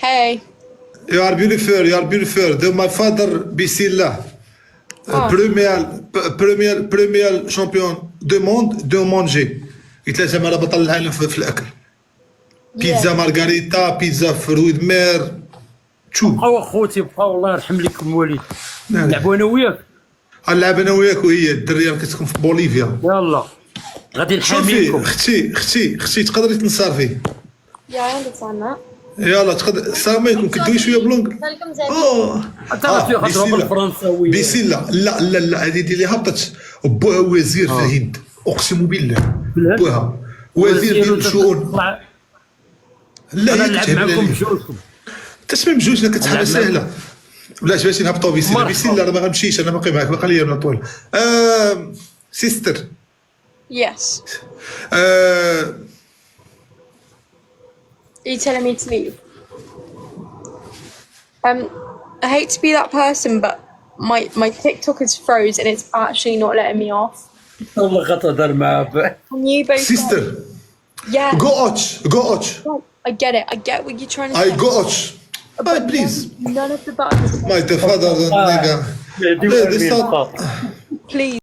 Hey. You are beautiful. You are beautiful. My father Bismillah. Premier champion du monde de manger. قلت له زعما بطل العالم في الاكل. بيتزا مارغريتا، بيتزا فرويد مير. شو بقاو اخوتي بقاو الله يرحم لك المواليد نلعبوا انا وياك. غنلعب انا وياك وهي الدريه اللي كتكون في بوليفيا. يلا غادي شوفي نحاميكم. اختي تقدري تنصرفي. Yeah, I understand that. يلا تقدر. السلام عليكم. كدوي شويه بلونغ. اوه حتى غادي خاطرها بالفرنساويه. بسم لا هذه ديالي هبطت. بوها وزير في الهند، اقسم بالله. بوها وزير ديال الشؤون. لا انا هي نلعب كتهبل معكم عليا. بجوجكم. تسمع بجوجنا كتحب سهله. ولا باش نهبطوا بسيلا مرحبا. راه ما غنمشيش، انا باقي معاك، باقي ليا من طول. سيستر. Yes. Are you telling me to leave? I hate to be that person, but my TikTok is froze and it's actually not letting me off. والله غتهضر مع Can you both? سيستر Yeah. جو اوتش. I get it. I get what you're trying to اي say. جو اوتش. بليز None of the buttons. ماي فادر نيجا. Please.